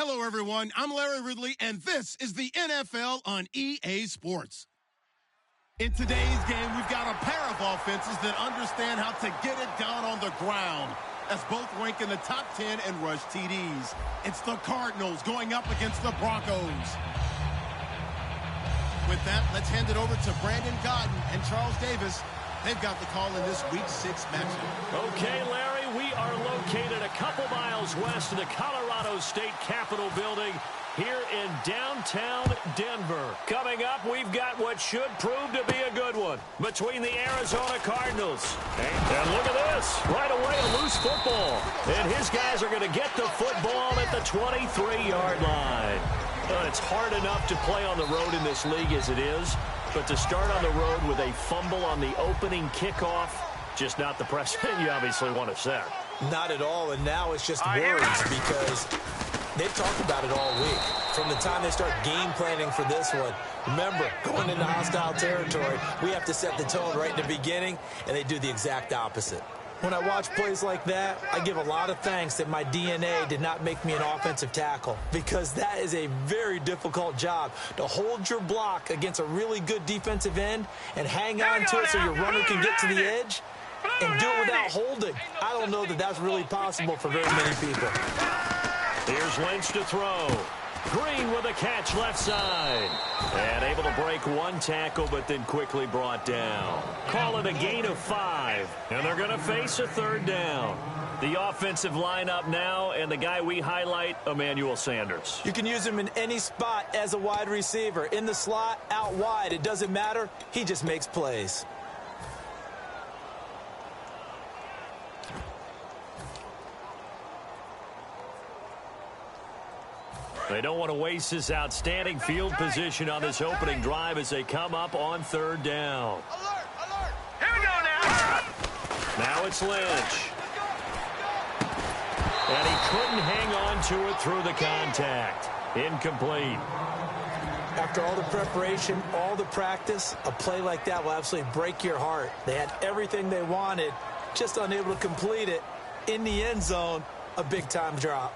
Hello, everyone. I'm Larry Ridley, and this is the NFL on EA Sports. In today's game, we've got a pair of offenses that understand how to get it down on the ground, as both rank in the top 10 in rush TDs. It's the Cardinals going up against the Broncos. With that, let's hand it over to Brandon Godden and Charles Davis. They've got the call in this Week 6 matchup. Okay, Larry, we are located a couple miles west of the Colorado State Capitol building here in downtown Denver. Coming up, we've got what should prove to be a good one between the Arizona Cardinals. And look at this. Right away, a loose football. And his guys are going to get the football at the 23-yard line. It's hard enough to play on the road in this league as it is, but to start on the road with a fumble on the opening kickoff, just not the precedent you obviously want to set. Not at all, and now it's just words because they've talked about it all week. From the time they start game planning for this one, remember, going into hostile territory, we have to set the tone right in the beginning, and they do the exact opposite. When I watch plays like that, I give a lot of thanks that my DNA did not make me an offensive tackle, because that is a very difficult job, to hold your block against a really good defensive end and hang on to it so your runner can get to the edge and do it without holding. I don't know that that's really possible for very many people. Here's Lynch to throw. Green with a catch left side. And able to break one tackle, but then quickly brought down. Call it a gain of 5. And they're going to face a third down. The offensive lineup now, and the guy we highlight, Emmanuel Sanders. You can use him in any spot as a wide receiver. In the slot, out wide, it doesn't matter. He just makes plays. They don't want to waste this outstanding field position on this opening drive as they come up on third down. Alert, alert. Here we go now. Now it's Lynch. And he couldn't hang on to it through the contact. Incomplete. After all the preparation, all the practice, a play like that will absolutely break your heart. They had everything they wanted, just unable to complete it. In the end zone, a big-time drop.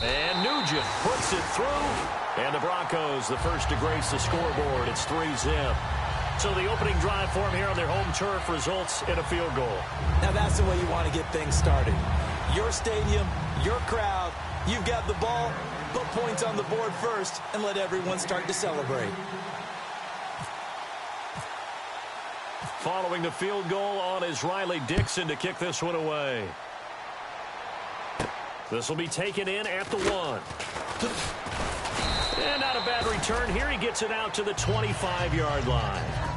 And Nugent puts it through. And the Broncos, the first to grace the scoreboard. It's 3-zip. So the opening drive for them here on their home turf results in a field goal. Now that's the way you want to get things started. Your stadium, your crowd, you've got the ball, put points on the board first, and let everyone start to celebrate. Following the field goal on is Riley Dixon to kick this one away. This will be taken in at the 1. And not a bad return here. He gets it out to the 25-yard line.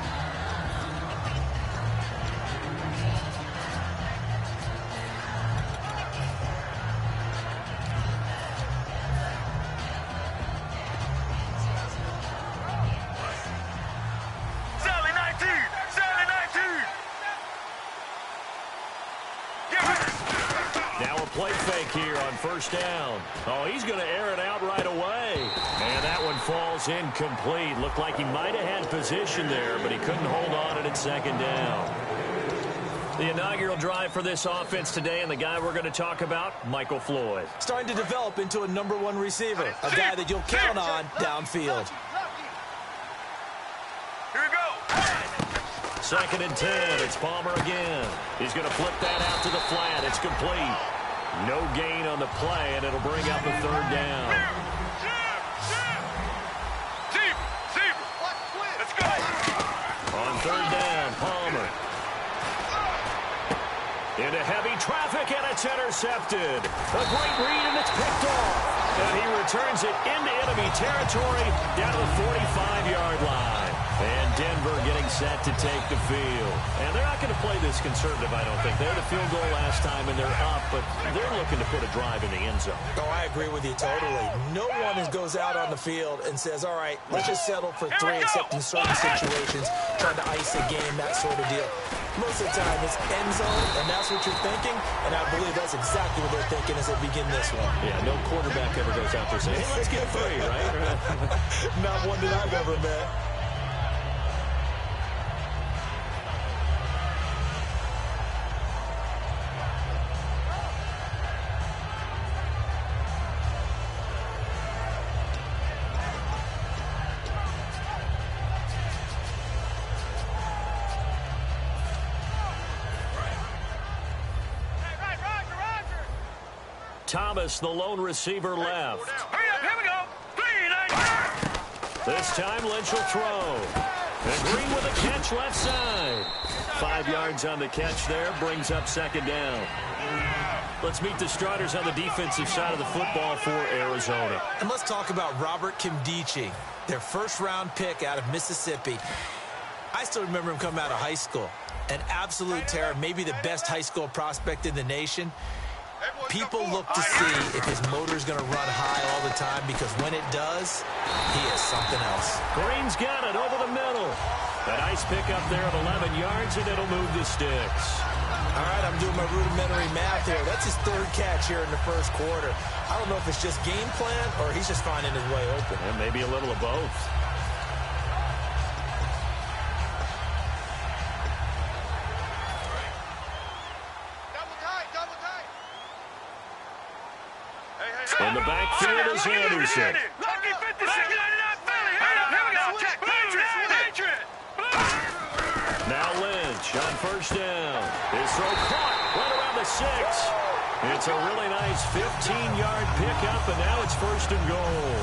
Play fake here on first down. Oh, he's going to air it out right away. And that one falls incomplete. Looked like he might have had position there, but he couldn't hold on at second down. The inaugural drive for this offense today, and the guy we're going to talk about, Michael Floyd. Starting to develop into a #1 receiver, a guy that you'll count on downfield. Here we go. 2nd and 10. It's Palmer again. He's going to flip that out to the flat. It's complete. No gain on the play, and it'll bring up a third down. Let's go. On third down, Palmer. Into heavy traffic, and it's intercepted. A great read, and it's picked off. And he returns it into enemy territory down to the 45-yard line. And Denver getting set to take the field. And they're not going to play this conservative, I don't think. They had a field goal last time, and they're up, but they're looking to put a drive in the end zone. Oh, I agree with you totally. No one goes out on the field and says, all right, let's just settle for 3, except in certain situations, trying to ice a game, that sort of deal. Most of the time, it's end zone, and that's what you're thinking, and I believe that's exactly what they're thinking as they begin this one. Yeah, no quarterback ever goes out there saying, hey, let's get 3, right? Not one that I've ever met. Thomas, the lone receiver, left. Hurry up, here we go. 3, 9. This time Lynch will throw. And Green with a catch left side. 5 yards on the catch there, brings up second down. Let's meet the starters on the defensive side of the football for Arizona. And let's talk about Robert Kimdichie, their first-round pick out of Mississippi. I still remember him coming out of high school. An absolute terror, maybe the best high school prospect in the nation. People look to see if his motor's going to run high all the time, because when it does, he is something else. Green's got it over the middle. A nice pickup there of 11 yards, and it'll move the sticks. All right, I'm doing my rudimentary math here. That's his third catch here in the first quarter. I don't know if it's just game plan or he's just finding his way open. And maybe a little of both. In the backfield is Anderson. Lucky 56. Here we go. Check. Patriot. Now Lynch on first down. His throw caught right around the 6. It's a really nice 15-yard pickup, and now it's first and goal.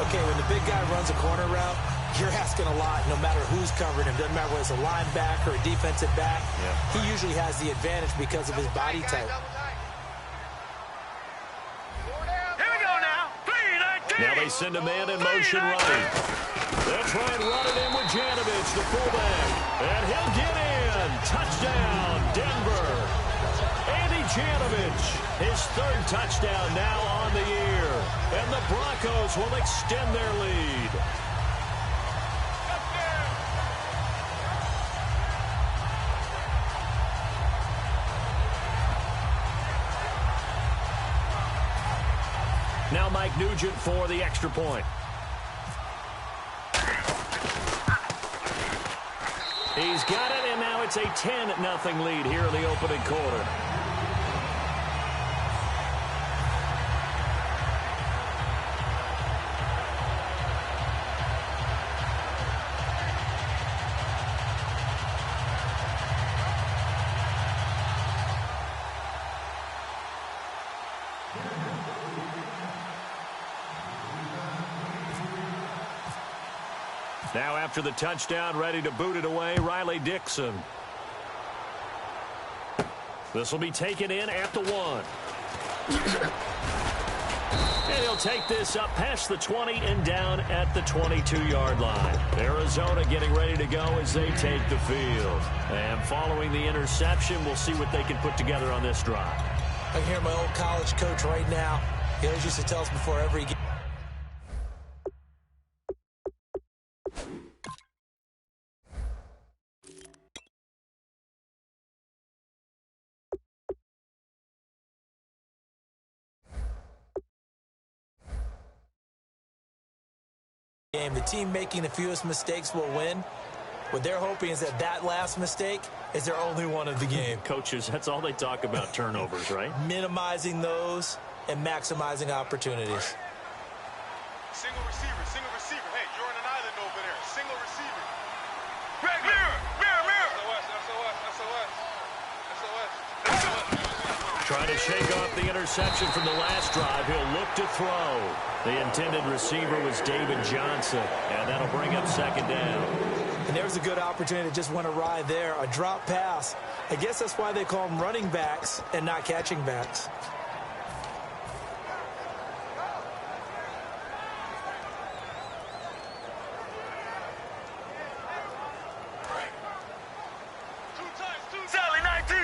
Okay, when the big guy runs a corner route, you're asking a lot no matter who's covering him. Doesn't matter whether it's a linebacker or a defensive back. He usually has the advantage because of his body type. Now they send a man in motion right. They'll try and run it in with Janovich, the fullback. And he'll get in. Touchdown, Denver. Andy Janovich, his third touchdown now on the year. And the Broncos will extend their lead. Now Mike Nugent for the extra point. He's got it, and now it's a 10-0 lead here in the opening quarter. Now after the touchdown, ready to boot it away, Riley Dixon. This will be taken in at the 1. And he'll take this up past the 20 and down at the 22-yard line. Arizona getting ready to go as they take the field. And following the interception, we'll see what they can put together on this drive. I can hear my old college coach right now. He always used to tell us before every game. The team making the fewest mistakes will win. What they're hoping is that last mistake is their only one of the game. Coaches, that's all they talk about, turnovers, right? Minimizing those and maximizing opportunities. Single receiver. Hey, you're on an island over there. Single receiver. Greg, mirror. SOS. Trying to shake off the interception from the last drive. He'll look to throw. The intended receiver was David Johnson, and that'll bring up second down. And there's a good opportunity that just went awry there, a drop pass. I guess that's why they call them running backs and not catching backs. Sally 19.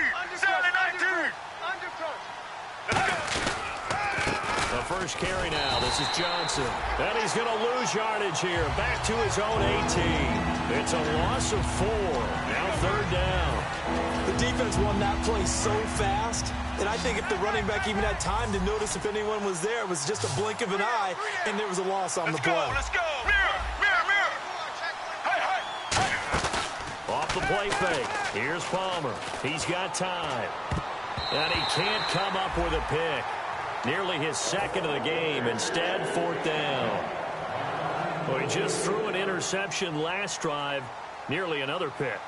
The first carry now. This is Johnson. And he's going to lose yardage here. Back to his own 18. It's a loss of 4. Now third down. The defense won that play so fast that I think if the running back even had time to notice if anyone was there, it was just a blink of an eye, and there was a loss on the play. Let's go. Mirror. Hey. Off the play fake. Here's Palmer. He's got time. And he can't come up with a pick. Nearly his second of the game. Instead, fourth down. Well, he just threw an interception last drive. Nearly another pick.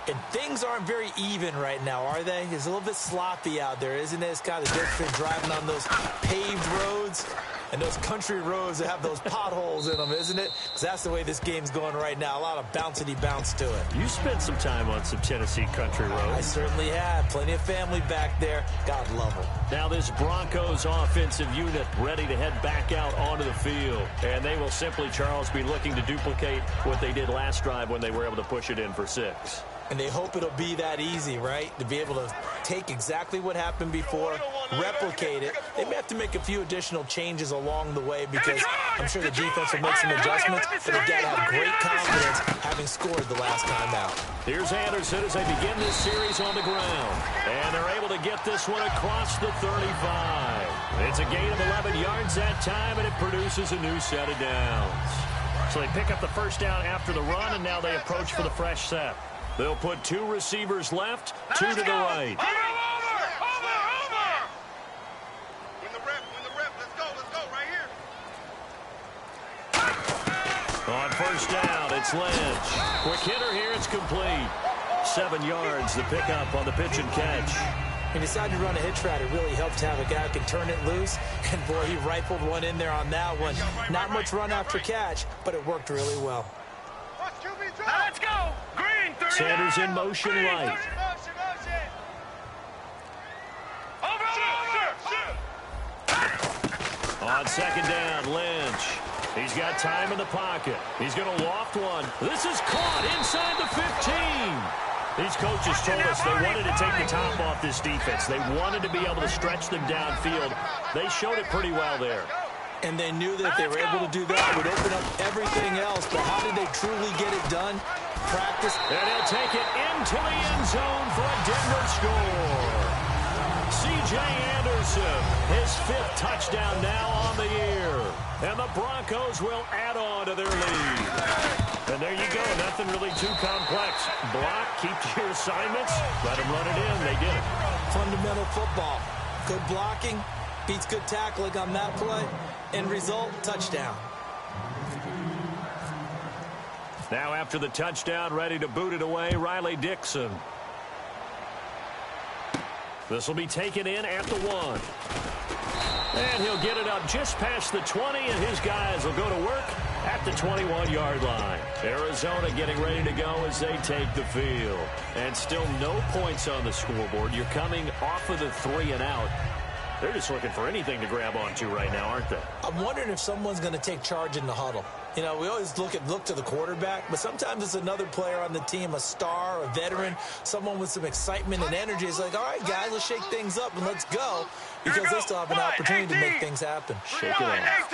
And things aren't very even right now, are they? It's a little bit sloppy out there, isn't it? It's kind of different driving on those paved roads and those country roads that have those potholes in them, isn't it? Because that's the way this game's going right now. A lot of bouncy bounce to it. You spent some time on some Tennessee country roads. I certainly have. Plenty of family back there. God love them. Now this Broncos offensive unit ready to head back out onto the field. And they will simply, Charles, be looking to duplicate what they did last drive when they were able to push it in for 6. And they hope it'll be that easy, right? To be able to take exactly what happened before, replicate it. They may have to make a few additional changes along the way because I'm sure the defense will make some adjustments, but they've got to have great confidence having scored the last time out. Here's Anderson as they begin this series on the ground. And they're able to get this one across the 35. It's a gain of 11 yards that time, and it produces a new set of downs. So they pick up the first down after the run, and now they approach for the fresh set. They'll put 2 receivers left, 2 to the right. Over! Win the rep, let's go, right here. On first down, it's Lynch. Quick hitter here, it's complete. 7 yards, the pickup on the pitch and catch. He decided to run a hitch route. It really helped to have a guy who can turn it loose. And, boy, he rifled one in there on that one. Not much run after catch, but it worked really well. Let's go! Green, 39! Sanders in motion right. On second down, Lynch. He's got time in the pocket. He's going to loft one. This is caught inside the 15. These coaches told us they wanted to take the top off this defense. They wanted to be able to stretch them downfield. They showed it pretty well there. And they knew that if they were able to do that, it would open up everything else. But how did they truly get it done? Practice. And he'll take it into the end zone for a Denver score. C.J. Anderson, his 5th touchdown now on the year. And the Broncos will add on to their lead. And there you go, nothing really too complex. Block, keep to your assignments, let them run it in. They did it. Fundamental football. Good blocking beats good tackling on that play. End result, touchdown. Now after the touchdown, ready to boot it away, Riley Dixon. This will be taken in at the 1. And he'll get it up just past the 20, and his guys will go to work at the 21-yard line. Arizona getting ready to go as they take the field. And still no points on the scoreboard. You're coming off of the 3 and out. They're just looking for anything to grab onto right now, aren't they? I'm wondering if someone's going to take charge in the huddle. You know, we always look to the quarterback, but sometimes it's another player on the team, a star, a veteran, someone with some excitement and energy. It's like, all right, guys, let's shake things up and let's go, because they still have an opportunity to make things happen. Shake it off.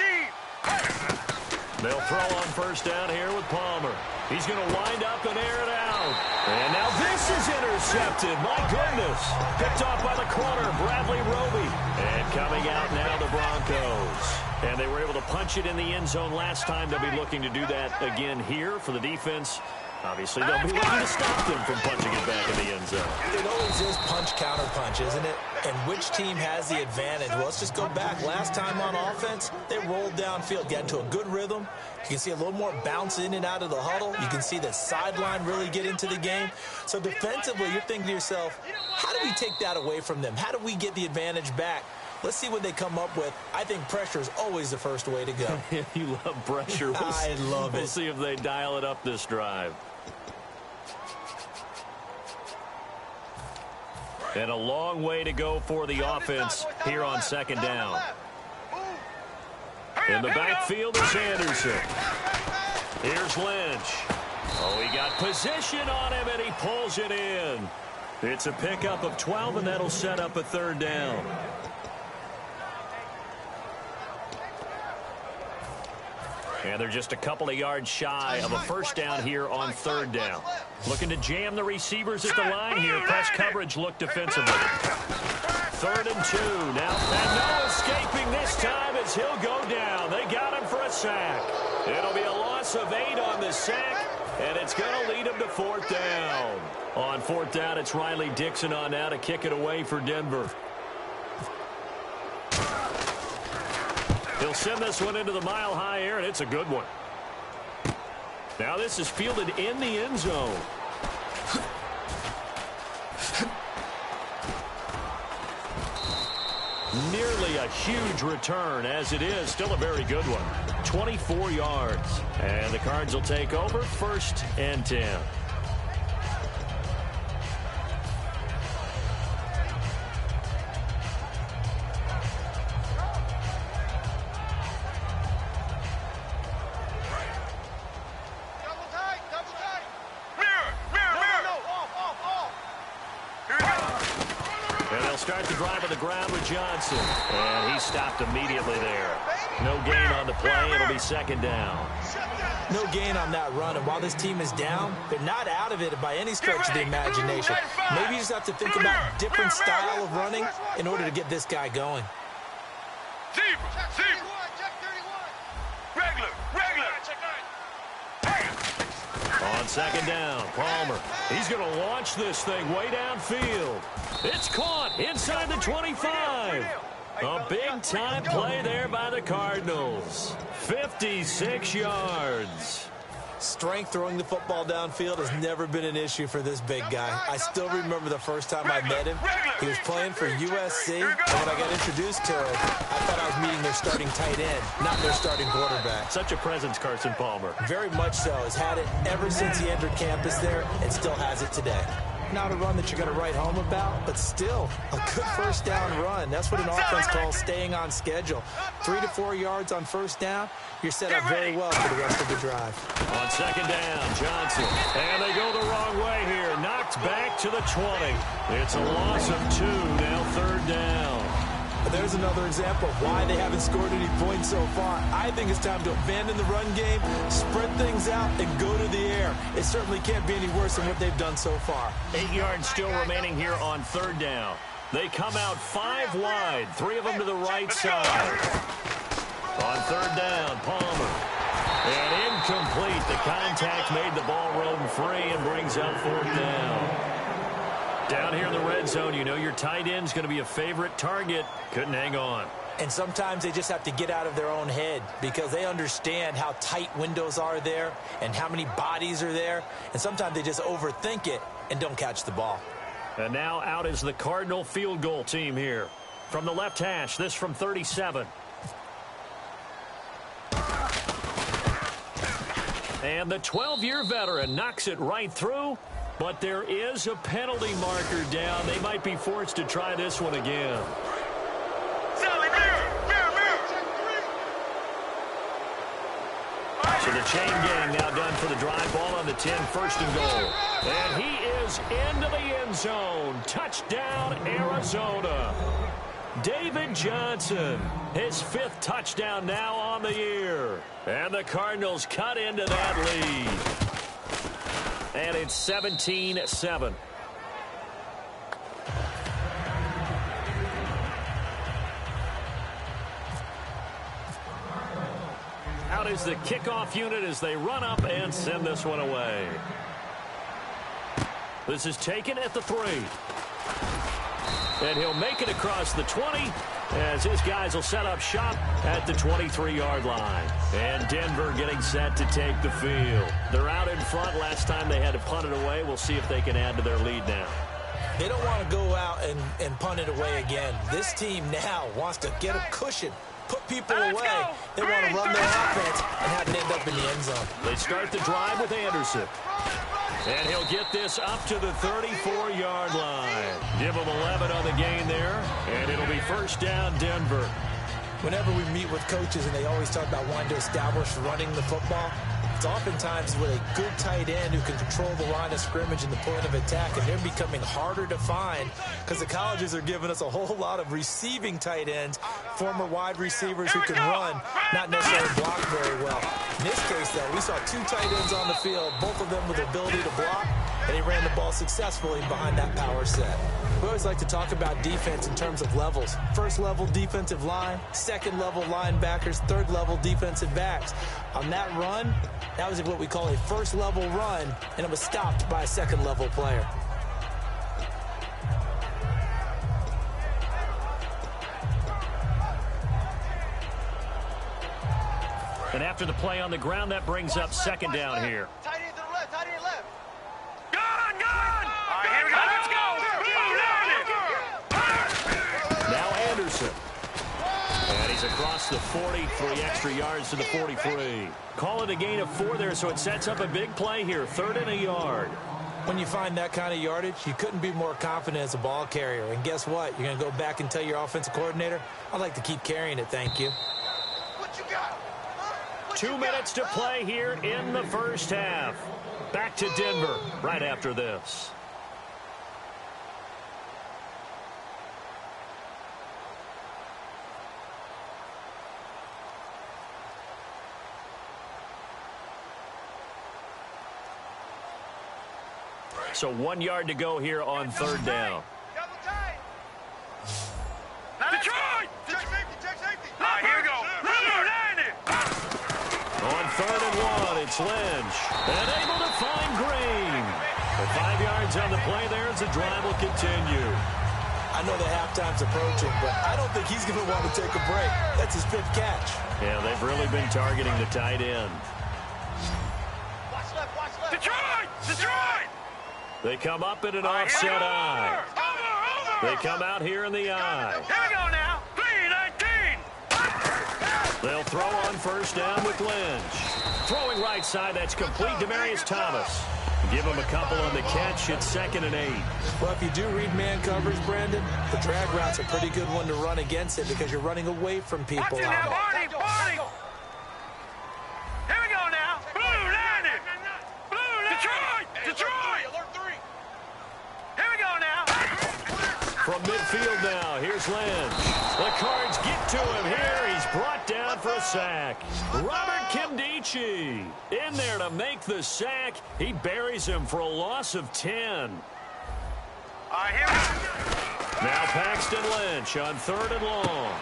They'll throw on first down here with Palmer. He's going to wind up and air it out. And now this is intercepted. My goodness. Picked off by the corner, Bradley Roby. And coming out now, the Broncos. And they were able to punch it in the end zone last time. They'll be looking to do that again here for the defense. Obviously, they'll be looking to stop them from punching it back in the end zone. It always is punch, counter punch, isn't it? And which team has the advantage? Well, let's just go back. Last time on offense, they rolled downfield, got into a good rhythm. You can see a little more bounce in and out of the huddle. You can see the sideline really get into the game. So defensively, you're thinking to yourself, how do we take that away from them? How do we get the advantage back? Let's see what they come up with. I think pressure is always the first way to go. You love pressure. I love it. We'll see if they dial it up this drive. And a long way to go for the offense here on second down. In the backfield is Anderson. Here's Lynch. Oh, he got position on him, and he pulls it in. It's a pickup of 12, and that'll set up a third down. And they're just a couple of yards shy of a first down here on third down. Looking to jam the receivers at the line here. Press coverage look defensively. 3rd and 2 now. And no escaping this time as he'll go down. They got him for a sack. It'll be a loss of 8 on the sack, and it's going to lead him to 4th down. On 4th down, it's Riley Dixon on now to kick it away for Denver. He'll send this one into the mile-high air, and it's a good one. Now this is fielded in the end zone. Nearly a huge return, as it is still a very good one. 24 yards. And the Cards will take over 1st and 10. Start the drive on the ground with Johnson. And he stopped immediately there. No gain on the play. It'll be 2nd down. No gain on that run. And while this team is down, they're not out of it by any stretch of the imagination. Maybe you just have to think about different style of running in order to get this guy going. On 2nd down, Palmer. He's going to launch this thing way downfield. It's caught inside the 25. A big-time play there by the Cardinals. 56 yards. Strength throwing the football downfield has never been an issue for this big guy. I still remember the first time I met him. He was playing for USC, and when I got introduced to him, I thought I was meeting their starting tight end, not their starting quarterback. Such a presence, Carson Palmer. Very much so. Has had it ever since he entered campus there and still has it today. Not a run that you're going to write home about, but still a good 1st down run. That's what an offense calls staying on schedule. 3 to 4 yards on 1st down, you're set up very well for the rest of the drive. On 2nd down, Johnson. And they go the wrong way here. Knocked back to the 20. It's a loss of 2, now 3rd down. There's another example of why they haven't scored any points so far. I think it's time to abandon the run game, spread things out, and go to the air. It certainly can't be any worse than what they've done so far. 8 yards still remaining here on 3rd down. They come out 5 wide, 3 of them to the right side. On 3rd down, Palmer. And incomplete. The contact made the ball roam free and brings up 4th down. Down here in the red zone, you know your tight end's going to be a favorite target. Couldn't hang on. And sometimes they just have to get out of their own head because they understand how tight windows are there and how many bodies are there. And sometimes they just overthink it and don't catch the ball. And now out is the Cardinal field goal team here. From the left hash, this from 37. And the 12-year veteran knocks it right through. But there is a penalty marker down. They might be forced to try this one again. So the chain gang now done for the drive. Ball on the 10, 1st and goal. And he is into the end zone. Touchdown, Arizona. David Johnson, his 5th touchdown now on the year. And the Cardinals cut into that lead. And it's 17-7. Out is the kickoff unit as they run up and send this one away. This is taken at the 3. And he'll make it across the 20 as his guys will set up shop at the 23-yard line. And Denver getting set to take the field. They're out in front. Last time they had to punt it away. We'll see if they can add to their lead now. They don't want to go out and punt it away again. This team now wants to get a cushion, put people away. They want to run their offense and have it end up in the end zone. They start the drive with Anderson. And he'll get this up to the 34-yard line. Give him 11 on the gain there. And it'll be 1st down, Denver. Whenever we meet with coaches and they always talk about wanting to establish running the football, it's oftentimes with a good tight end who can control the line of scrimmage and the point of attack, and they're becoming harder to find because the colleges are giving us a whole lot of receiving tight ends, former wide receivers who can run, not necessarily block very well. In this case, though, we saw 2 tight ends on the field, both of them with the ability to block, and he ran the ball successfully behind that power set. We always like to talk about defense in terms of levels. 1st level defensive line, 2nd level linebackers, 3rd level defensive backs. On that run, that was what we call a 1st level run, and it was stopped by a 2nd level player. And after the play on the ground, that brings up 2nd down here. Tight end to the left, tight end left. Gun! All right, here we go. Let's go! Now Anderson. across the 40, 3 extra yards to the 43. Call it a gain of 4 there, so it sets up a big play here, 3rd and a yard. When you find that kind of yardage, you couldn't be more confident as a ball carrier. And guess what? You're going to go back and tell your offensive coordinator, I'd like to keep carrying it, thank you. What you got? 2 minutes to play here in the first half. Back to Denver right after this. So 1 yard to go here on 3rd down. Double tight. Detroit! Check safety. Here we go. On 3rd and 1, it's Lynch. And able to find Green. The 5 yards on the play there as the drive will continue. I know the halftime's approaching, but I don't think he's going to want to take a break. That's his 5th catch. Yeah, they've really been targeting the tight end. Watch left. Detroit! They come up in an offset eye. They come out here in the eye. Here we go now. 3-19. They'll throw on 1st down with Lynch. Throwing right side, that's complete Demaryius Thomas. Give him a couple on the catch. It's 2nd and 8. Well, if you do read man coverage, Brandon, the drag route's a pretty good one to run against it because you're running away from people. Watch it now, Barney. Here we go now. Blue 90. Detroit. Alert 3. Here we go now. From midfield now, here's Lynch. The Cards get to him here. He's brought down for a sack. Robert Kimdichie in there to make the sack. He buries him for a loss of 10. Here we go. Now Paxton Lynch on 3rd and long.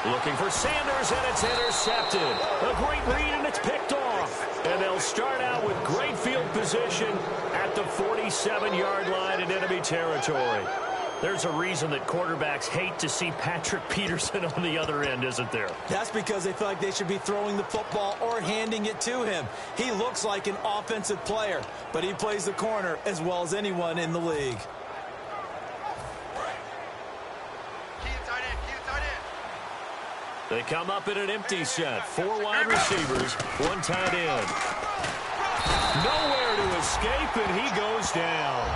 Looking for Sanders, and it's intercepted. A great read, and it's picked off. And they'll start out with great field position at the 47-yard line in enemy territory. There's a reason that quarterbacks hate to see Patrick Peterson on the other end, isn't there? That's because they feel like they should be throwing the football or handing it to him. He looks like an offensive player, but he plays the corner as well as anyone in the league. They come up in an empty set. 4 wide receivers, 1 tight end. Nowhere to escape, and he goes down.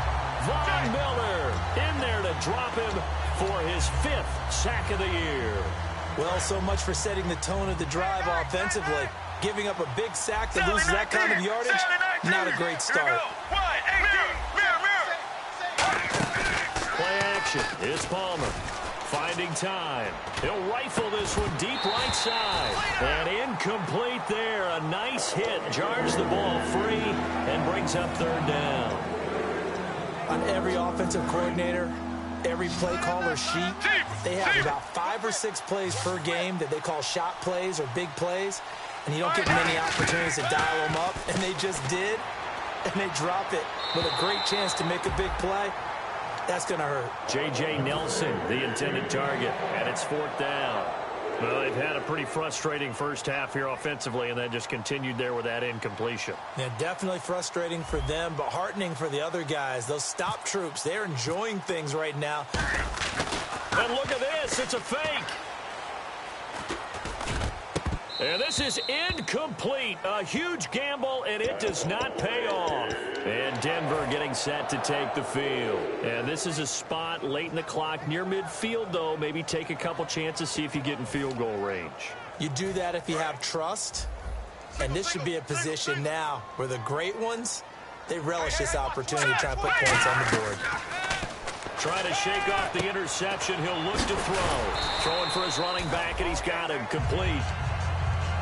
Von Miller in there to drop him for his 5th sack of the year. Well, so much for setting the tone of the drive offensively. Giving up a big sack that loses that kind of yardage, not a great start. Play action. It's Palmer. Finding time. He'll rifle this one deep right side. And incomplete there. A nice hit. Jars the ball free and brings up 3rd down. On every offensive coordinator, every play caller sheet, they have about 5 or 6 plays per game that they call shot plays or big plays. And you don't get many opportunities to dial them up. And they just did. And they drop it with a great chance to make a big play. That's going to hurt. J.J. Nelson, the intended target, and it's 4th down. Well, they've had a pretty frustrating first half here offensively, and then just continued there with that incompletion. Yeah, definitely frustrating for them, but heartening for the other guys. Those stop troops, they're enjoying things right now. And look at this. It's a fake. And this is incomplete. A huge gamble, and it does not pay off. And Denver getting set to take the field. And this is a spot late in the clock near midfield, though. Maybe take a couple chances, see if you get in field goal range. You do that if you have trust. And this should be a position now where the great ones, they relish this opportunity to try to put points on the board. Trying to shake off the interception. He'll look to throw. Throwing for his running back, and he's got him complete.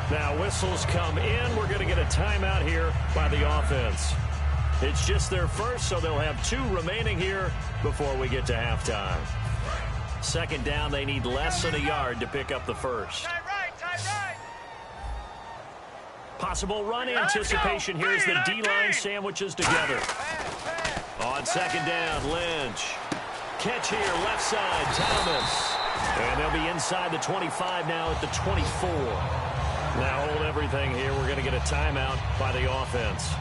Now whistles come in. We're going to get a timeout here by the offense. It's just their first, so they'll have 2 remaining here before we get to halftime. 2nd down, they need less than a yard to pick up the first. Tight right. Possible run anticipation here as the D-line sandwiches together. On 2nd down, Lynch. Catch here, left side, Thomas. And they'll be inside the 25 now at the 24. Now hold everything here. We're going to get a timeout by the offense.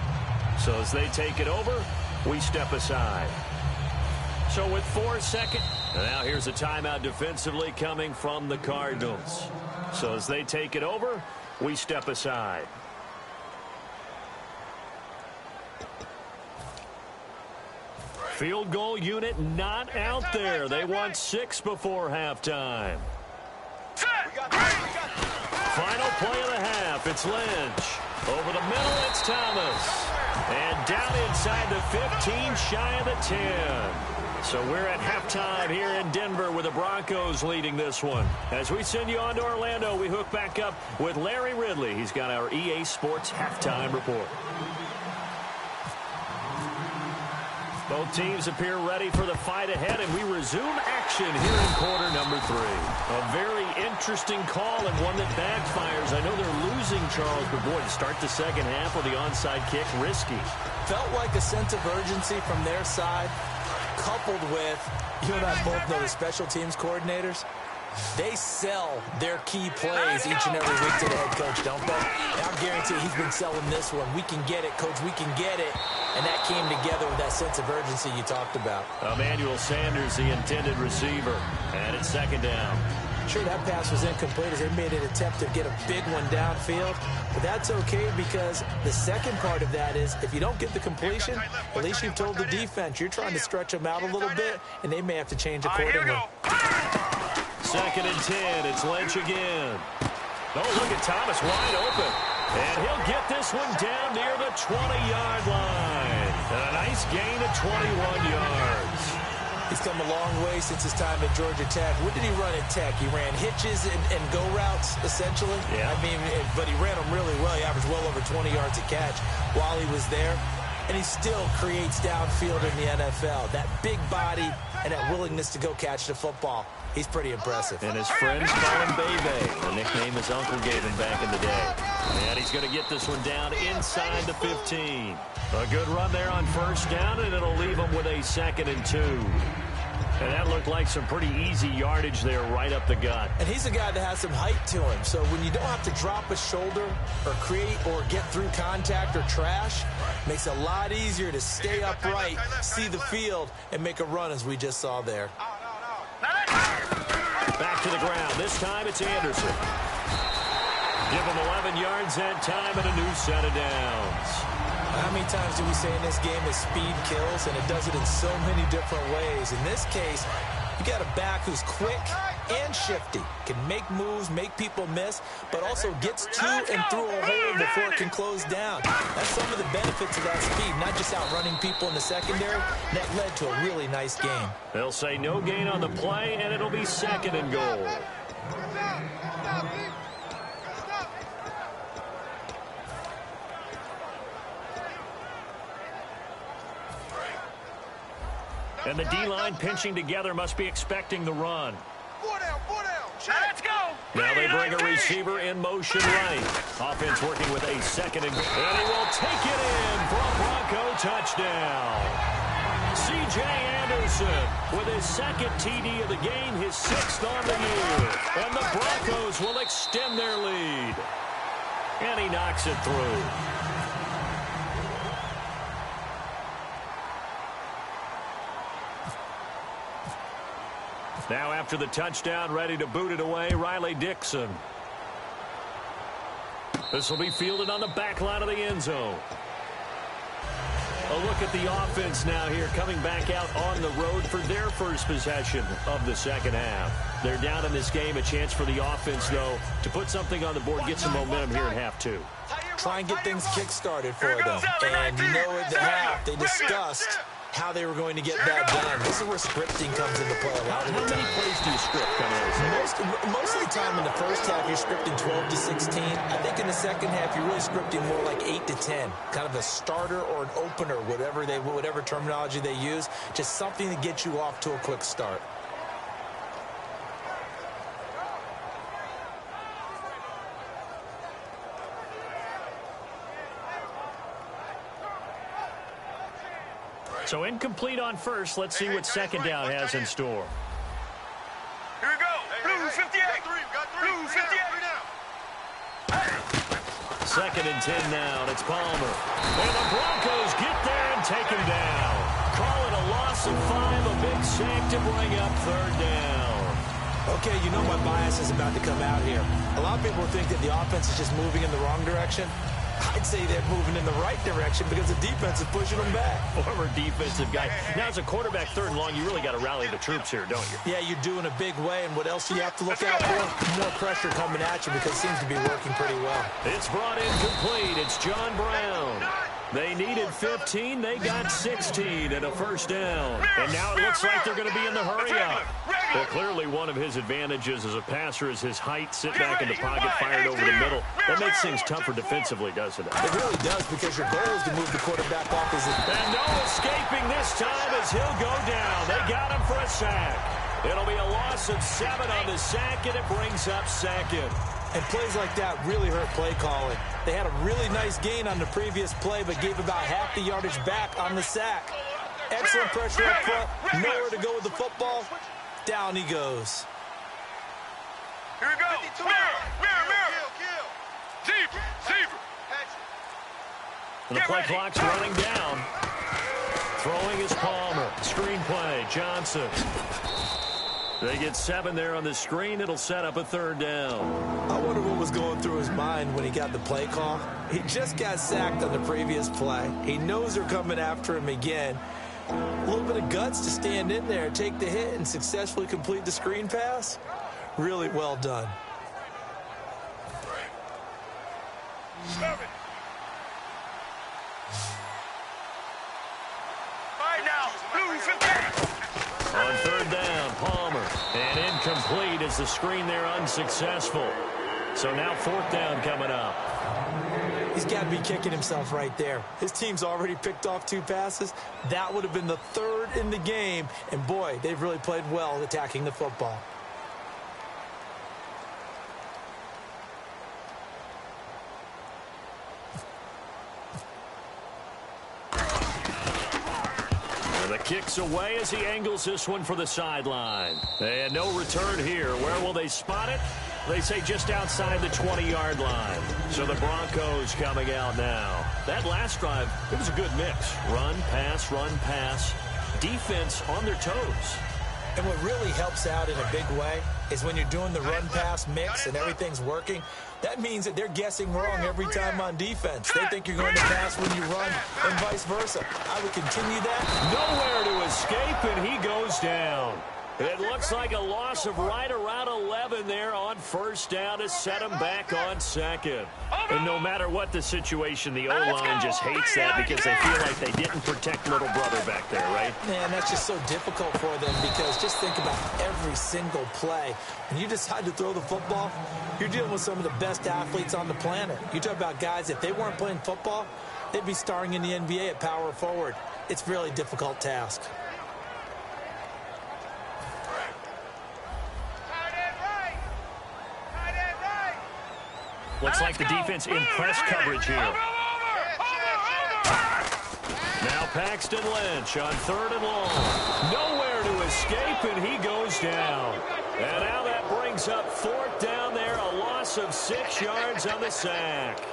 So as they take it over, we step aside. So with 4 seconds, now here's a timeout defensively coming from the Cardinals. So as they take it over, we step aside. Field goal unit not out there. They want 6 before halftime. Final play of the half. It's Lynch. Over the middle, it's Thomas. And down inside the 15, shy of the 10. So we're at halftime here in Denver with the Broncos leading this one. As we send you on to Orlando, we hook back up with Larry Ridley. He's got our EA Sports halftime report. Both teams appear ready for the fight ahead, and we resume action here in quarter number 3. A very interesting call and one that backfires. I know they're losing, Charles, but boy, to start the second half with the onside kick, risky. Felt like a sense of urgency from their side, coupled with, you and I both know the special teams coordinators. They sell their key plays each and every week to the head coach, don't they? And I guarantee he's been selling this one. We can get it, coach, we can get it. And that came together with that sense of urgency you talked about. Emmanuel Sanders, the intended receiver. And it's second down. Sure, that pass was incomplete as they made an attempt to get a big one downfield. But that's okay because the second part of that is if you don't get the completion, at least you've told the defense you're trying to stretch them out a little bit, and they may have to change accordingly. Second and 10. It's Lynch again. Oh, look at Thomas wide open. And he'll get this one down near the 20-yard line. And a nice gain of 21 yards. He's come a long way since his time at Georgia Tech. What did he run at Tech? He ran hitches and go routes, essentially. Yeah. I mean, but he ran them really well. He averaged well over 20 yards a catch while he was there. And he still creates downfield in the NFL. That big body and that willingness to go catch the football. He's pretty impressive. And his friends call him Bebe, the nickname his uncle gave him back in the day. And he's going to get this one down inside the 15. A good run there on first down, and it'll leave him with a 2nd and 2. And that looked like some pretty easy yardage there right up the gut. And he's a guy that has some height to him. So when you don't have to drop a shoulder or create or get through contact or trash, makes it a lot easier to stay upright, see the field, and make a run as we just saw there. Back to the ground. This time it's Anderson. Give him 11 yards that time and a new set of downs. How many times do we say in this game that speed kills, and it does it in so many different ways? In this case, you got a back who's quick and shifty, can make moves, make people miss, but also gets to and through a hole before it can close down. That's some of the benefits of that speed, not just outrunning people in the secondary. That led to a really nice game. They'll say no gain on the play, and it'll be 2nd and goal. And the D-line pinching together must be expecting the run. Let's go. Now they bring a receiver in motion right. Offense working with a 2nd and goal. And he will take it in for a Bronco touchdown. C.J. Anderson with his 2nd TD of the game, his 6th on the year. And the Broncos will extend their lead. And he knocks it through. Now after the touchdown, ready to boot it away, Riley Dixon. This will be fielded on the back line of the end zone. A look at the offense now here, coming back out on the road for their first possession of the second half. They're down in this game. A chance for the offense, though, to put something on the board, get some momentum here in half 2. Try and get things kick-started for them. And you know at the half, they discussed how they were going to get that done. This is where scripting comes into play a lot of the time. How many plays do you script coming out? Most of the time in the first half, you're scripting 12 to 16. I think in the second half, you're really scripting more like 8 to 10. Kind of a starter or an opener, whatever terminology they use. Just something to get you off to a quick start. So incomplete on first. Let's see what second down has in store. Here we go. Blue 58. Blue 58. 2nd and 10 now, and it's Palmer. And the Broncos get there and take him down. Call it a loss of 5, a big sack to bring up 3rd down. Okay, you know my bias is about to come out here. A lot of people think that the offense is just moving in the wrong direction. I'd say they're moving in the right direction because the defense is pushing them back. Former defensive guy. Now, as a quarterback, 3rd and long, you really got to rally the troops here, don't you? Yeah, you do in a big way. And what else do you have to look out for? More pressure coming at you because it seems to be working pretty well. It's brought in complete. It's John Brown. They needed 15. They got 16 and a first down. And now it looks like they're going to be in the hurry-up. Well, clearly one of his advantages as a passer is his height, sit back in the pocket, fired over the middle. That makes things tougher defensively, doesn't it? It really does because your goal is to move the quarterback off his... And no escaping this time as he'll go down. They got him for a sack. It'll be a loss of 7 on the sack, and it brings up 2nd. And plays like that really hurt play calling. They had a really nice gain on the previous play, but gave about half the yardage back on the sack. Excellent pressure up front. Nowhere to go with the football. Down he goes. Here we go. Mirror. Zebra. And the play clock's running down. Throwing is Palmer. Screen play, Johnson. They get 7 there on the screen. It'll set up a 3rd down. I wonder what was going through his mind when he got the play call. He just got sacked on the previous play. He knows they're coming after him again. A little bit of guts to stand in there, take the hit, and successfully complete the screen pass. Really well done. 7. All right, now, Blues and On 3rd down, Palmer. And incomplete as the screen there unsuccessful. So now 4th down coming up. He's got to be kicking himself right there. His team's already picked off 2 passes. That would have been the 3rd in the game. And, boy, they've really played well attacking the football. And the kick's away as he angles this one for the sideline. And no return here. Where will they spot it? They say just outside the 20-yard line. So the Broncos coming out now. That last drive, it was a good mix. Run, pass. Defense on their toes. And what really helps out in a big way is when you're doing the run-pass mix and everything's working, that means that they're guessing wrong every time on defense. They think you're going to pass when you run and vice versa. I would continue that. Nowhere to escape, and he goes down. It looks like a loss of right around 11 there on 1st down to set him back on 2nd. And no matter what the situation, the O-line just hates that because they feel like they didn't protect little brother back there, right? Man, that's just so difficult for them because just think about every single play. When you decide to throw the football, you're dealing with some of the best athletes on the planet. You talk about guys, if they weren't playing football, they'd be starring in the NBA at power forward. It's a really difficult task. Looks like the defense in press coverage here. Now Paxton Lynch on 3rd and long. Nowhere to escape, and he goes down. And now that brings up 4th down there, a loss of 6 yards on the sack.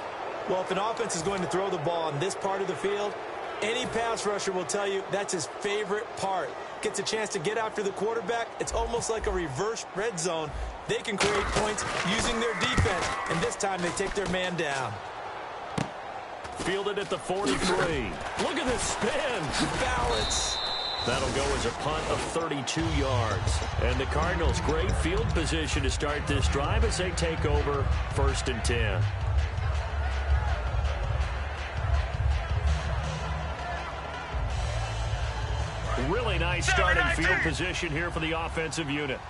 Well, if an offense is going to throw the ball on this part of the field, any pass rusher will tell you that's his favorite part. Gets a chance to get after the quarterback. It's almost like a reverse red zone. They can create points using their defense, and this time they take their man down. Fielded at the 43. Look at this spin. Balance. That'll go as a punt of 32 yards. And the Cardinals, great field position to start this drive as they take over 1st and 10. Really nice starting field position here for the offensive unit.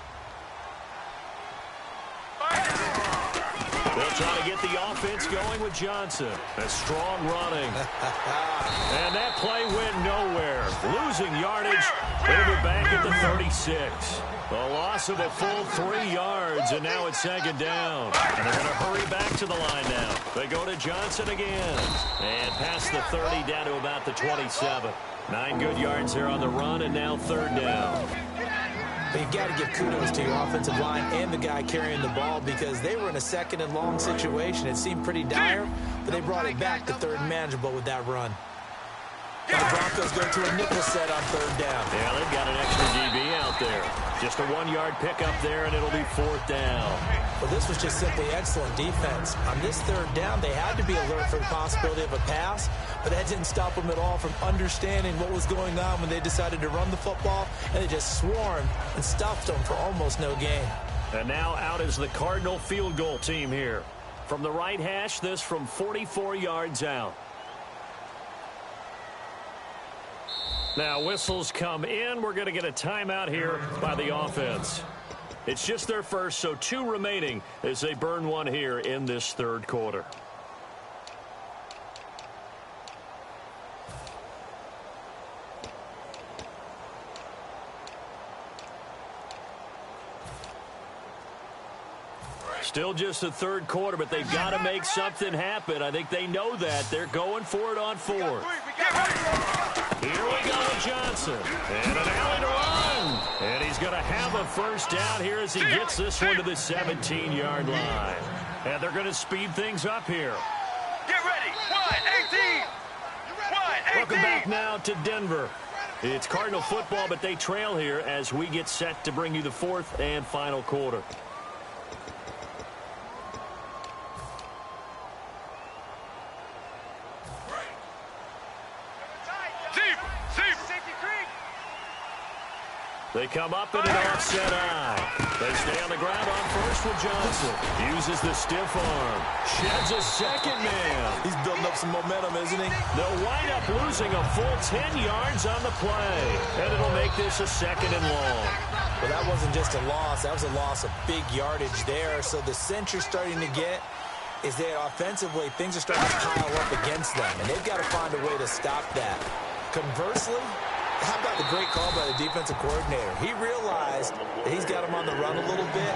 They'll try to get the offense going with Johnson. A strong running. And that play went nowhere. Losing yardage. It'll be back at the 36. A loss of a full 3 yards, and now it's 2nd down. And they're going to hurry back to the line now. They go to Johnson again. And past the 30 down to about the 27. 9 good yards there on the run, and now 3rd down. But you've got to give kudos to your offensive line and the guy carrying the ball because they were in a 2nd and long situation. It seemed pretty dire, but they brought it back to 3rd and manageable with that run. And the Broncos go to a nickel set on third down. Yeah, they've got an extra DB out there. Just a 1-yard pickup there, and it'll be fourth down. Well, this was just simply excellent defense. On this third down, they had to be alert for the possibility of a pass, but that didn't stop them at all from understanding what was going on when they decided to run the football, and they just swarmed and stuffed them for almost no gain. And now out is the Cardinal field goal team here. From the right hash, this from 44 yards out. Now whistles come in. We're going to get a timeout here by the offense. It's just their first, so 2 remaining as they burn one here in this third quarter. Still just the third quarter, but they've got to make something happen. I think they know that. They're going for it on fourth. Here we go with Johnson. And an alley to run. And he's going to have a first down here as he gets this one to the 17-yard line. And they're going to speed things up here. Get ready. 1-18. 1-18. Welcome back now to Denver. It's Cardinal football, but they trail here as we get set to bring you the fourth and final quarter. They come up in an offset eye. They stay on the ground on first with Johnson. Uses the stiff arm. Sheds a second man. He's building up some momentum, isn't he? They'll wind up losing a full 10 yards on the play. And it'll make this a second and long. Well, that wasn't just a loss. That was a loss of big yardage there. So the sense you're starting to get is that offensively, things are starting to pile up against them. And they've got to find a way to stop that. Conversely, how about the great call by the defensive coordinator? He realized that he's got him on the run a little bit.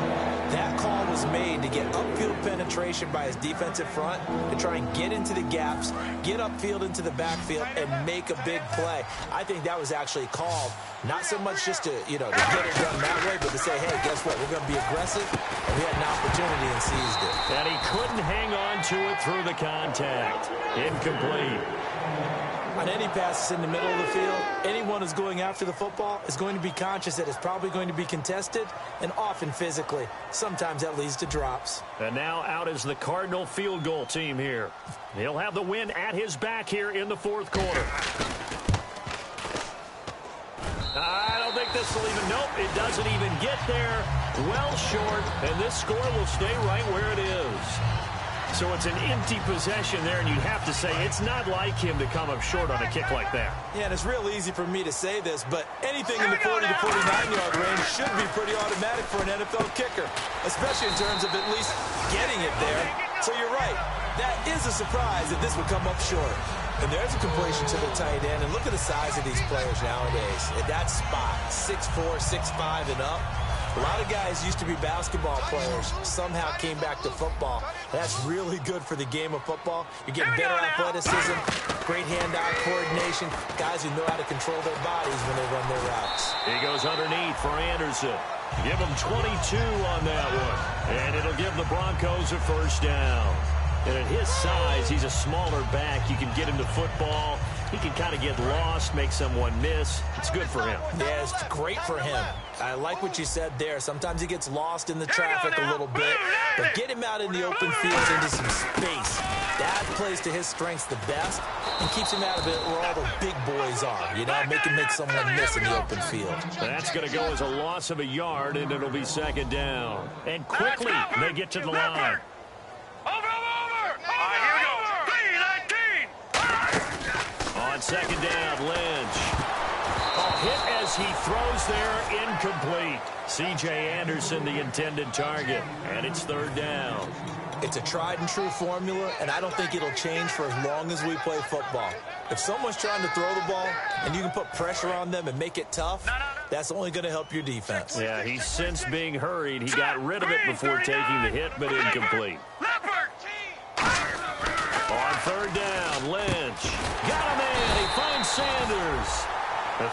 That call was made to get upfield penetration by his defensive front to try and get into the gaps, get upfield into the backfield, and make a big play. I think that was actually called not so much just to, to get it done that way, but to say, hey, guess what? We're going to be aggressive, and we had an opportunity and seized it. And he couldn't hang on to it through the contact. Incomplete. On any passes in the middle of the field, anyone who's going after the football is going to be conscious that it's probably going to be contested, and often physically. Sometimes that leads to drops. And now out is the Cardinal field goal team here. He'll have the win at his back here in the fourth quarter. I don't think this will even, nope, it doesn't even get there. Well short, and this score will stay right where it is. So it's an empty possession there, and you'd have to say it's not like him to come up short on a kick like that. Yeah, and it's real easy for me to say this, but anything in the 40 to 49-yard range should be pretty automatic for an NFL kicker, especially in terms of at least getting it there. So you're right. That is a surprise that this would come up short. And there's a completion to the tight end, and look at the size of these players nowadays. At that spot, 6'4", 6'5", and up. A lot of guys used to be basketball players, somehow came back to football. That's really good for the game of football. You're getting better athleticism, great hand-eye coordination, guys who know how to control their bodies when they run their routes. He goes underneath for Anderson. Give him 22 on that one, and it'll give the Broncos a first down. And at his size, he's a smaller back. You can get him to football. He can kind of get lost, make someone miss. It's good for him. Yeah, it's great for him. I like what you said there. Sometimes he gets lost in the traffic a little bit, but get him out in the open field into some space. That plays to his strengths the best and keeps him out of it where all the big boys are. Make someone miss in the open field. That's going to go as a loss of a yard, and it'll be second down. And quickly, they get to the line. On second down, Lynch. A hit as he throws there, incomplete. C.J. Anderson, the intended target, and it's third down. It's a tried and true formula, and I don't think it'll change for as long as we play football. If someone's trying to throw the ball and you can put pressure on them and make it tough, that's only going to help your defense. Yeah, he's since being hurried. He got rid of it before taking the hit, but incomplete. On third down, Lynch. Got a man. He finds Sanders.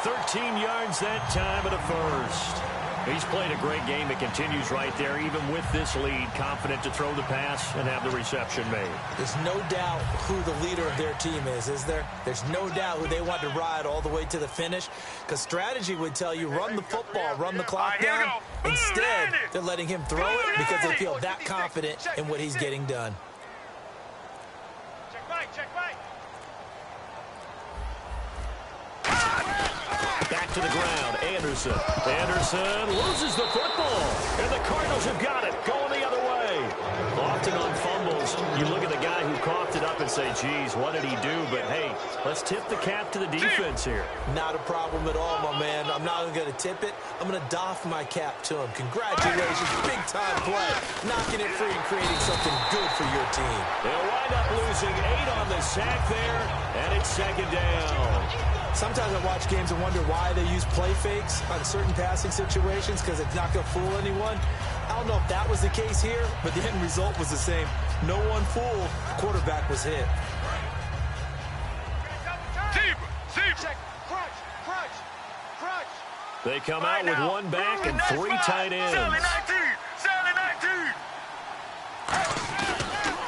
13 yards that time at a first. He's played a great game. It continues right there, even with this lead, confident to throw the pass and have the reception made. There's no doubt who the leader of their team is there? There's no doubt who they want to ride all the way to the finish, because strategy would tell you run the football, run the clock down. Instead, they're letting him throw it because they feel that confident in what he's getting done. Check right. Back to the ground, Anderson. Anderson loses the football, and the Cardinals have got it, going the other way. Often on fumbles, you look at the guy who coughed it up and say, geez, what did he do? But, hey, let's tip the cap to the defense here. Not a problem at all, my man. I'm not even going to tip it. I'm going to doff my cap to him. Congratulations, big-time play. Knocking it free and creating something good for your team. They'll wind up losing 8 on the sack there, and it's second down. Sometimes I watch games and wonder why they use play fakes on certain passing situations, because it's not going to fool anyone. I don't know if that was the case here, but the end result was the same. No one fooled. The quarterback was hit. Check. Crunch. They come out with one back and 3 tight ends. Sally 19.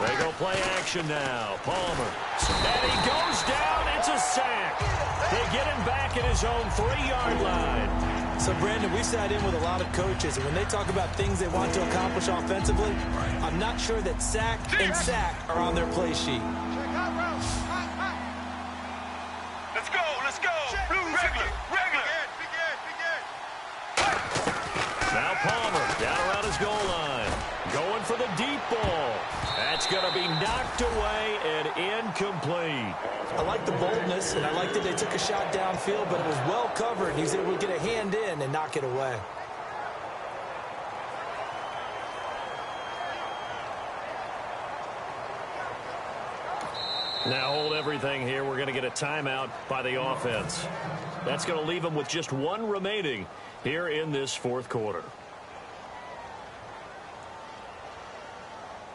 They go play action now. Palmer. And he goes down. It's a sack. They get him back at his own 3-yard line. So, Brandon, we've sat in with a lot of coaches, and when they talk about things they want to accomplish offensively, I'm not sure that sack and sack are on their play sheet. Let's go. Regular. Now Palmer down around his goal line. Going for the deep ball. That's going to be knocked away and incomplete. I like the boldness, and I like that they took a shot downfield, but it was well covered. He was able to get a hand in and knock it away. Now hold everything here. We're going to get a timeout by the offense. That's going to leave them with just 1 remaining here in this fourth quarter.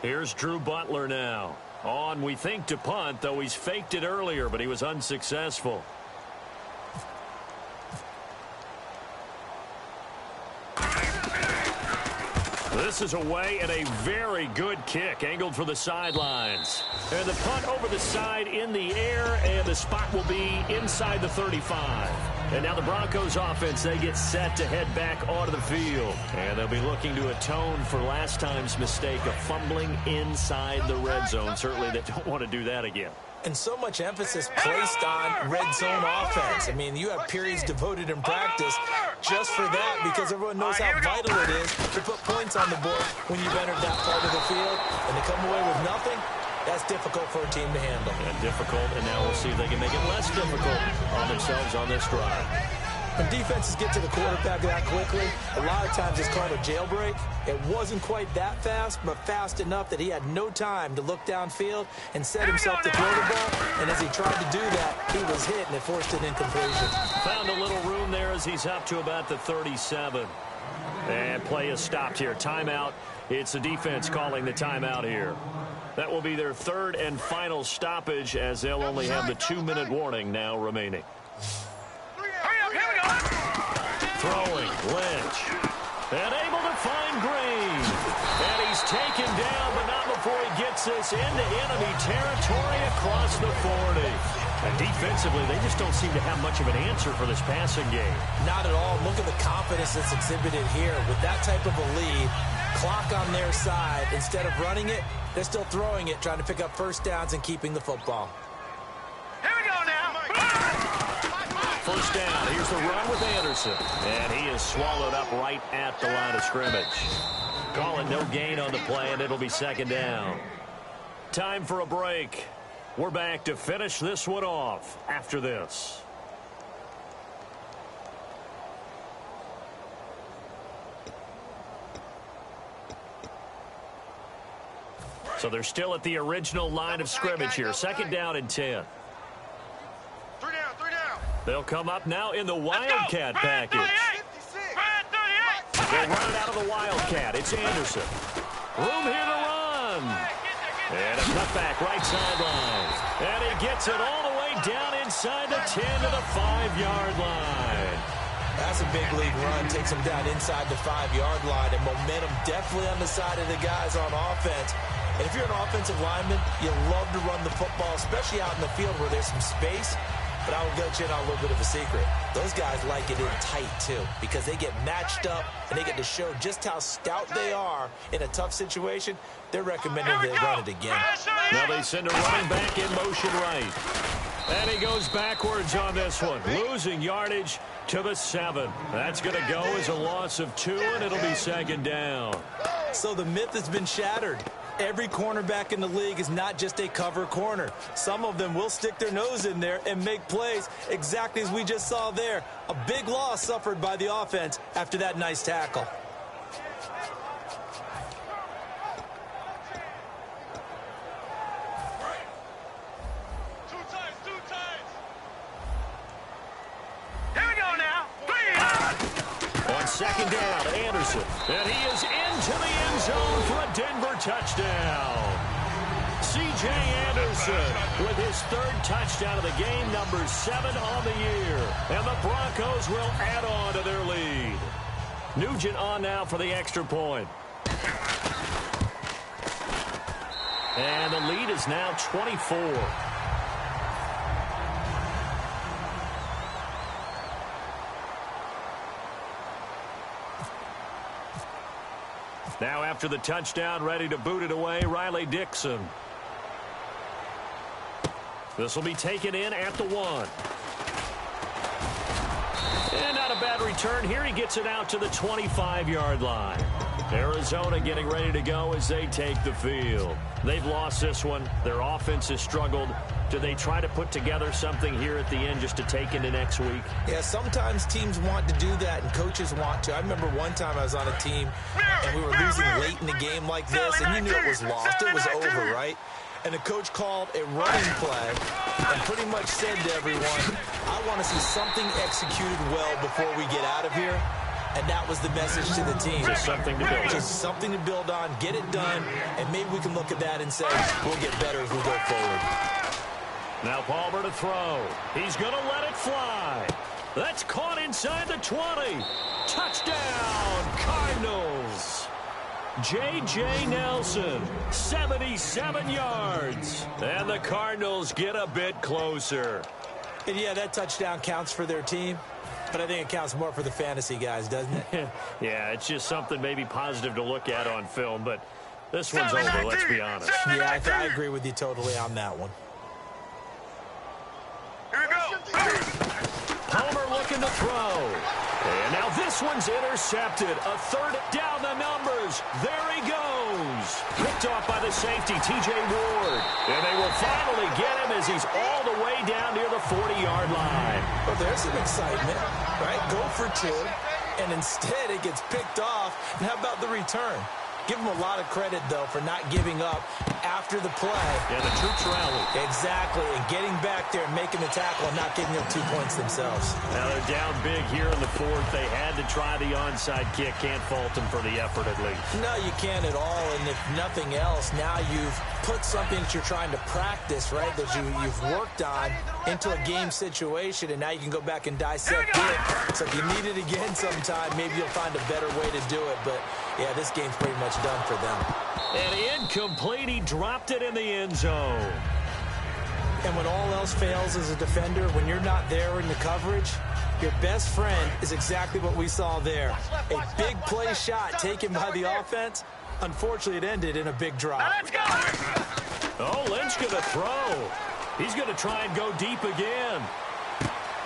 Here's Drew Butler now. On, we think, to punt, though he's faked it earlier, but he was unsuccessful. This is away, and a very good kick angled for the sidelines. And the punt over the side in the air, and the spot will be inside the 35. And now the Broncos offense, they get set to head back onto the field. And they'll be looking to atone for last time's mistake of fumbling inside the red zone. Certainly they don't want to do that again. And so much emphasis placed on red zone offense. I mean, you have periods devoted in practice just for that, because everyone knows how vital it is to put points on the board when you've entered that part of the field. And to come away with nothing, that's difficult for a team to handle. And difficult, and now we'll see if they can make it less difficult on themselves on this drive. When defenses get to the quarterback that quickly, a lot of times it's called a jailbreak. It wasn't quite that fast, but fast enough that he had no time to look downfield and set himself to throw the ball. And as he tried to do that, he was hit, and it forced an incompletion. Found a little room there as he's up to about the 37. And play is stopped here. Timeout. It's the defense calling the timeout here. That will be their 3rd and final stoppage, as they'll only have the 2-minute warning now remaining. Throwing, Lynch. And able to find Green. And he's taken down, but not before he gets this into enemy territory across the 40. And defensively, they just don't seem to have much of an answer for this passing game. Not at all. Look at the confidence that's exhibited here. With that type of a lead, clock on their side, instead of running it, they're still throwing it, trying to pick up first downs and keeping the football. Here we go now. First down. Here's the run with Anderson. And he is swallowed up right at the line of scrimmage. Call it no gain on the play, and it'll be second down. Time for a break. We're back to finish this one off after this. So they're still at the original line of scrimmage here. Second down and 10. 3 down. They'll come up now in the Wildcat package. They'll run it out of the Wildcat. It's Anderson. Room here to run. And a cutback right sideline. And he gets it all the way down inside the 10 to the 5-yard line. That's a big league run. Takes him down inside the 5-yard line, and momentum definitely on the side of the guys on offense. And if you're an offensive lineman, you love to run the football, especially out in the field where there's some space. But I will let you in on a little bit of a secret. Those guys like it in tight, too, because they get matched up and they get to show just how stout they are in a tough situation. They're recommending they run it again. Now they send a running back in motion right. And he goes backwards on this one, losing yardage to the 7. That's going to go as a loss of 2, and it'll be second down. So the myth has been shattered. Every cornerback in the league is not just a cover corner. Some of them will stick their nose in there and make plays exactly as we just saw there. A big loss suffered by the offense after that nice tackle. Second down, Anderson. And he is into the end zone for a Denver touchdown. C.J. Anderson with his 3rd touchdown of the game, number 7 on the year. And the Broncos will add on to their lead. Nugent on now for the extra point. And the lead is now 24. Now after the touchdown, ready to boot it away, Riley Dixon. This will be taken in at the 1. And not a bad return here. He gets it out to the 25-yard line. Arizona getting ready to go as they take the field. They've lost this one. Their offense has struggled. Do they try to put together something here at the end just to take into next week? Yeah, sometimes teams want to do that and coaches want to. I remember one time I was on a team and we were losing late in the game like this, and you knew it was lost. It was over, right? And the coach called a running play and pretty much said to everyone, I want to see something executed well before we get out of here. And that was the message to the team. Just something to build on. Just something to build on, get it done, and maybe we can look at that and say, we'll get better as we go forward. Now Palmer to throw. He's going to let it fly. That's caught inside the 20. Touchdown, Cardinals. J.J. Nelson, 77 yards. And the Cardinals get a bit closer. And yeah, that touchdown counts for their team. But I think it counts more for the fantasy guys, doesn't it? Yeah, it's just something maybe positive to look at on film. But this one's over, let's be honest. Yeah, I agree with you totally on that one. Here we go. Palmer looking to throw. And now this one's intercepted. A 3rd down the numbers. There he goes. Picked off by the safety, T.J. Ward. And they will finally get him as he's all the way down near the 40-yard line. Well, there's some excitement, right? Go for 2. And instead it gets picked off. And how about the return? Give him a lot of credit, though, for not giving up after the play. Yeah, the troops rallied. Exactly, and getting back there and making the tackle and not giving up 2 points themselves. Now they're down big here in the 4th. They had to try the onside kick. Can't fault them for the effort, at least. No, you can't at all, and if nothing else, now you've put something that you're trying to practice, right, that you've worked on into a game situation, and now you can go back and dissect it. So if you need it again sometime, maybe you'll find a better way to do it, but yeah, this game's pretty much done for them. And incomplete, he dropped it in the end zone. And when all else fails as a defender, when you're not there in the coverage, your best friend is exactly what we saw there. A big play shot taken by the offense. Unfortunately, it ended in a big drop. Oh, Lynch going to throw. He's going to try and go deep again.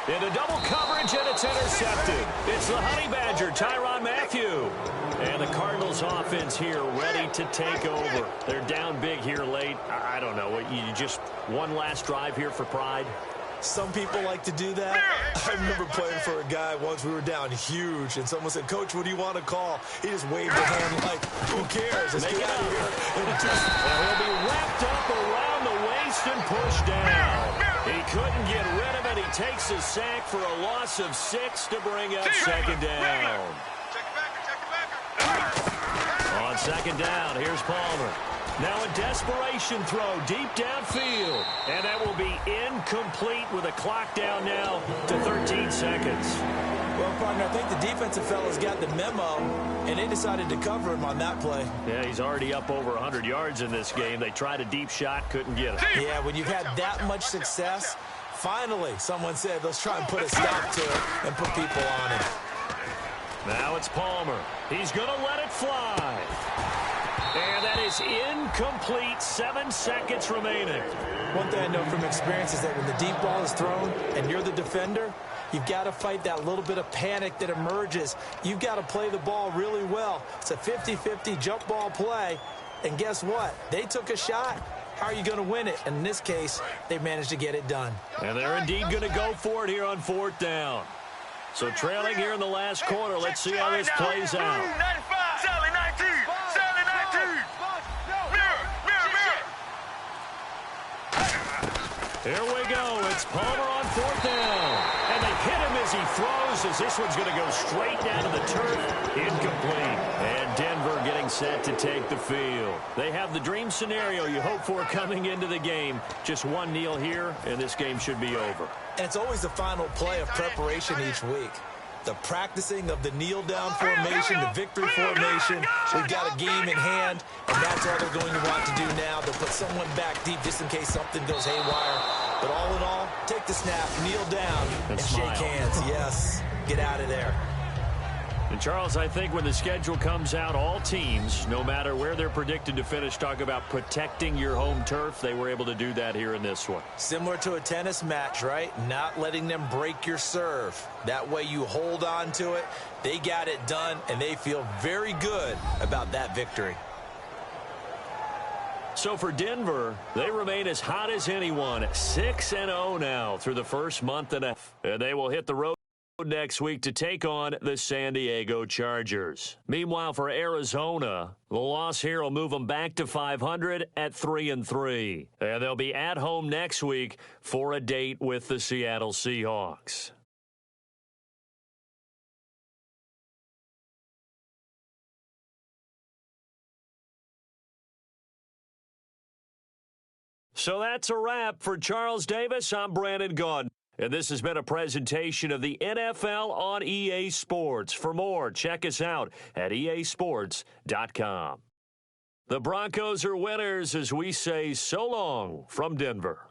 Into double coverage, and it's intercepted. It's the Honey Badger, Tyrann Mathieu. And the Cardinals offense here ready to take over. They're down big here late. I don't know. You just one last drive here for pride? Some people like to do that. I remember playing for a guy once. We were down huge, and someone said, "Coach, what do you want to call?" He just waved a hand like, "Who cares? Let's get out of here." And he'll be wrapped up around the waist and pushed down. He couldn't get rid of it. He takes a sack for a loss of 6 to bring up second down. On second down, here's Palmer. Now a desperation throw deep downfield. And that will be incomplete with a clock down now to 13 seconds. Well, partner, I think the defensive fellas got the memo, and they decided to cover him on that play. Yeah, he's already up over 100 yards in this game. They tried a deep shot, couldn't get it. Yeah, when you've had that much success, finally someone said, let's try and put a stop to it and put people on it. Now it's Palmer. He's going to let it fly. And that is incomplete. 7 seconds remaining. One thing I know from experience is that when the deep ball is thrown and you're the defender, you've got to fight that little bit of panic that emerges. You've got to play the ball really well. It's a 50-50 jump ball play. And guess what? They took a shot. How are you going to win it? And in this case, they managed to get it done. And they're indeed going to go for it here on 4th down. So trailing here in the last quarter. Let's see how this plays out. 95, Sally 19, Sally 19. Here we go. It's Palmer on 4th down. And they hit him as he throws, as this one's going to go straight down to the turf. Incomplete. And Denver getting set to take the field. They have the dream scenario you hope for coming into the game. Just one kneel here, and this game should be over. And it's always the final play of preparation each week. The practicing of the kneel-down formation, the victory formation. We've got a game in hand, and that's all they're going to want to do now. They'll put someone back deep just in case something goes haywire. But all in all, take the snap, kneel down, and shake hands. Yes, get out of there. And, Charles, I think when the schedule comes out, all teams, no matter where they're predicted to finish, talk about protecting your home turf. They were able to do that here in this one. Similar to a tennis match, right? Not letting them break your serve. That way you hold on to it. They got it done, and they feel very good about that victory. So for Denver, they remain as hot as anyone, 6-0 now through the first month and a half. And they will hit the road next week to take on the San Diego Chargers. Meanwhile, for Arizona, the loss here will move them back to 500 at 3-3. And they'll be at home next week for a date with the Seattle Seahawks. So that's a wrap. For Charles Davis, I'm Brandon Gaudin. And this has been a presentation of the NFL on EA Sports. For more, check us out at easports.com. The Broncos are winners as we say so long from Denver.